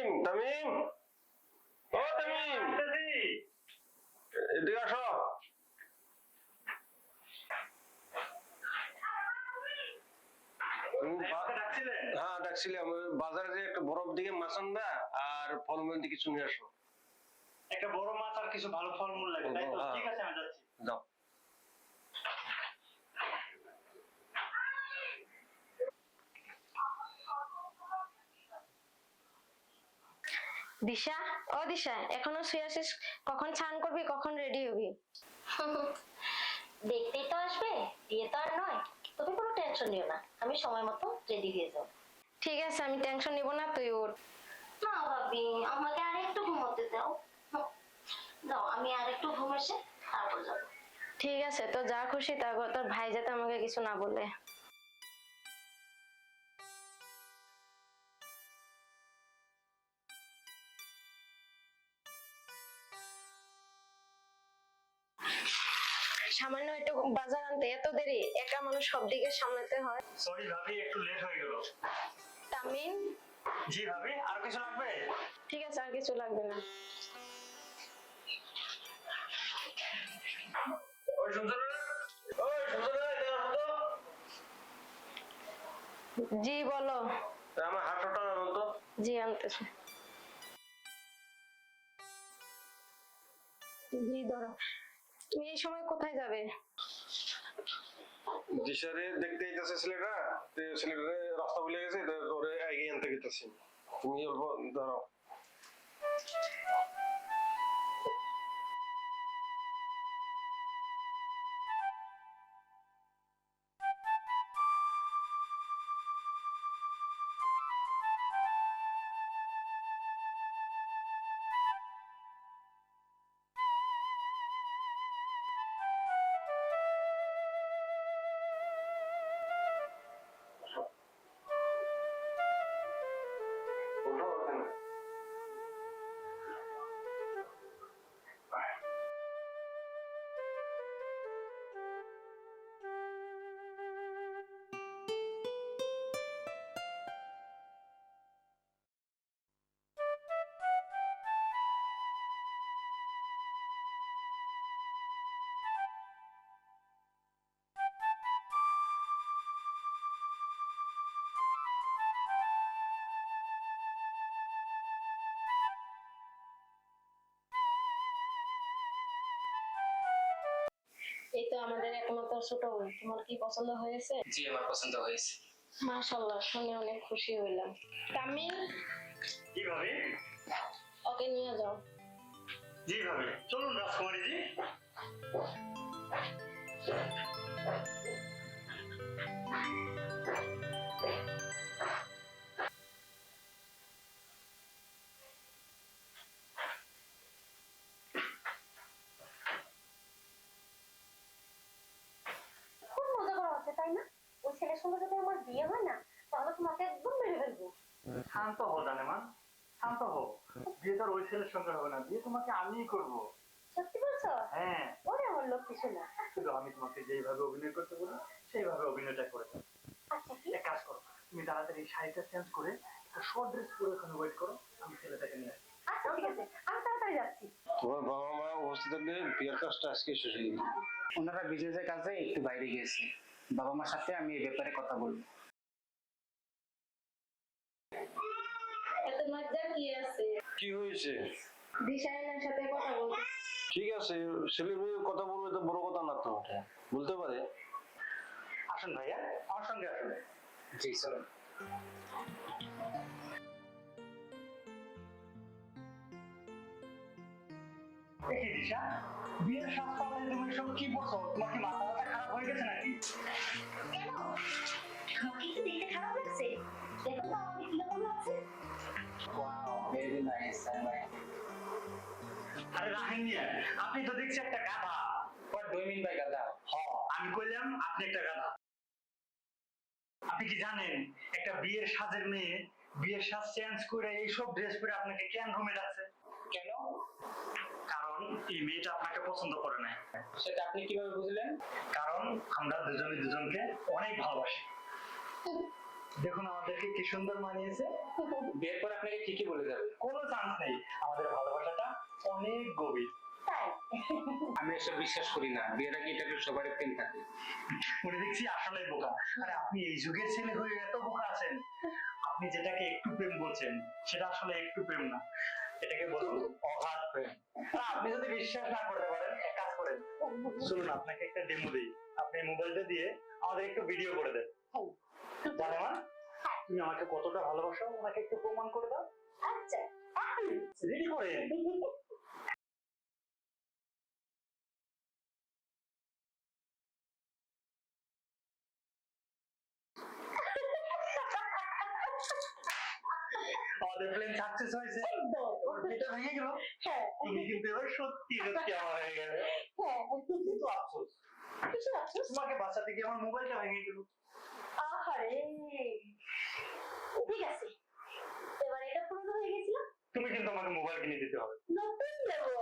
তামিম তামিম ও তামিম এদিকে আসো। হ্যাঁ ডাকছিলাম, বাজারে যে একটা বরফ দিকে মাছ আনবা আর ফলমূল দিকে কিছু নিয়ে আসো। একটা বড় মাছ আর কিছু ভালো ফলমূল লাগে, তাই তো? ঠিক আছে, আমি যাচ্ছি। যাও। দিশা, ও দিশা, এখনো শুয়ে আছিস? কখন স্নান করবি, কখন রেডি হবি? দেখতেই তো আসবে, বিয়ে তো আর নয়। তুমি কোনো টেনশন নিও না, আমি সময় মতো রেডি হয়ে যাবো। ঠিক আছে, আমি টেনশন নিব না, তুই উঠ। না ভাবি, আমাকে আর একটু ঘুমোতে দাও। দাও, আমি আর একটু ঘুম এসে তারপর যাবো। ঠিক আছে, তো যা খুশি তা কর, তোর ভাই যাতে আমাকে কিছু না বলে। সামান্য একটু বাজার আনতে এত দেরি? একা মানুষ সব দিকে সামলাতে হয়। সরি ভাবি, একটু লেট হয়ে গেল। তামিম। জি ভাবি, আর কিছু লাগবে? ঠিক আছে, আর কিছু লাগবে না। ওই শুনছো না? ওই শুনছো না? এদিকে আসো তো। জি বলো। আমার হাঁটুটা আনো তো। জি আনতেছি। জি ধরো। তুমি এই সময় কোথায় যাবে? দিশারে দেখতে যাইতেছে ছেলেটা, ছেলেটা রাস্তা ভুলে গেছে, ওরে এগিয়ে আনতে গেতেছি। তুমি অল্প দাঁড়াও। এই তো আমাদের একমাত্র ছোট বোন, তোমার কি পছন্দ হয়েছে? জি, আমার পছন্দ হয়েছে। মাশাআল্লাহ, শুনে অনেক খুশি হইলাম। তামিম, জি ভাবি। ওকে নিয়ে যাও। জি ভাবি, চলুন রাজকুমারী জি। খুব মজা করা হচ্ছে, তাই না? ওই ছেলের সঙ্গে যদি আমার বিয়ে হয় না, তাহলে তোমাকে একদম মেরে ফেলবো। শান্ত হো জানেমান, শান্ত হো। বিয়ে তো আর ওই ছেলের সঙ্গে হবে না, বিয়ে তোমাকে আমিই করবো। সত্যি বলছো? হ্যাঁ। ওরে আমার লক্ষ্মী শোনা। শুধু আমি তোমাকে যেইভাবে অভিনয় করতে বলবো সেইভাবে অভিনয়টা করে দেবো। আচ্ছা, কি? এক কাজ করো, তুমি তাড়াতাড়ি শাড়িটা চেঞ্জ করে একটা শর্ট ড্রেস পরে ওখানে ওয়েট করো, আমি ছেলেটাকে নিয়ে আসি। আচ্ছা ঠিক আছে, আমি তাড়াতাড়ি যাচ্ছি। তোমার বাবা মা উপস্থিত থাকলে বিয়ের কাজটা আজকে শেষ হয়ে গেল। ওনারা বিজনেসের কাজে একটু বাইরে গিয়েছে, বাবা মার সাথে আমি এই ব্যাপারে কথা বলবো। এত মজা কি আছে? কি হয়েছে? দিশাইনার সাথে কথা বলতে। ঠিক আছে, ছেলে মেয়ে কথা বলবে তো বড় কথা না, তো ওটা বলতে পারে। আসুন ভাইয়া, আমার সঙ্গে আসুন। জি চলুন। দেখি দিশা, বিয়ের সাজ পাল্টে তুমি সব কি বলছো? তোমার কি মাথা ব্যথা খারাপ হয়ে গেছে নাকি? কেন? আমাকে কি দেখতে খারাপ লাগছে? দেখো তো আমাকে কিরকম লাগছে। Wow, very nice. আরে রাহেন মিয়া, আপনি তো দেখছি একটা গাধা। What do you mean by গাদা? আমি কইলাম আপনি একটা গাধা। আপনি কি জানেন একটা বিয়ের সাজের মেয়ে বিয়ের সাজ চেঞ্জ করে এইসব ড্রেস পরে আপনাকে কেন রুমে ডাকছে? কেন? কারণ এই মেয়েটা আপনাকে পছন্দ করে না। সেটা আপনি কিভাবে বুঝলেন? কারণ আমরা দুজনে দুজনকে অনেক ভালোবাসি। দেখুন আমাদেরকে কি সুন্দর মানিয়েছে। বিয়ের পর আপনাকে ঠিকই বলে যাবে। কোনো চান্স নেই, আমাদের ভালোবাসাটা অনেক গভীর। তাই আমি এসব বিশ্বাস করি না, বিয়ের আগে এটা সবার প্রেম থাকে। উনি দেখছি আসলে বোকা। আরে আপনি এই যুগের ছেলে হয়ে এত বোকা আছেন। আপনি যেটাকে একটু প্রেম বলছেন সেটা আসলে একটু প্রেম না, এটাকে বলুন অগাধ প্রেম। আর আপনি যদি বিশ্বাস না করতে পারেন এক কাজ করেন, শুনুন আপনাকে একটা ডেমো দিই। আপনি মোবাইলটা দিয়ে আমাদের একটু ভিডিও করে দেন। জানেমান তুমি আমাকে কতটা ভালোবাসো, ওনাকে একটু প্রমাণ করে দাও। আচ্ছা রেডি করেন। আমাদের প্ল্যান সাকসেস হয়েছে, একদম। ওর পেটটা ভেঙে গেল। হ্যাঁ তুমি কিন্তু এবার সত্যি সত্যি আমার হয়ে গেলে। হ্যাঁ কিন্তু আফসোস, কিছু আফসোস? তোমাকে বাঁচাতে গিয়ে আমার মোবাইলটা ভেঙে গেল। আহারে ঠিক আছে, এবার এটা পুরনো হয়ে গেছিল, তুমি কিন্তু আমাকে মোবাইল কিনে দিতে হবে। নতুন দেবো।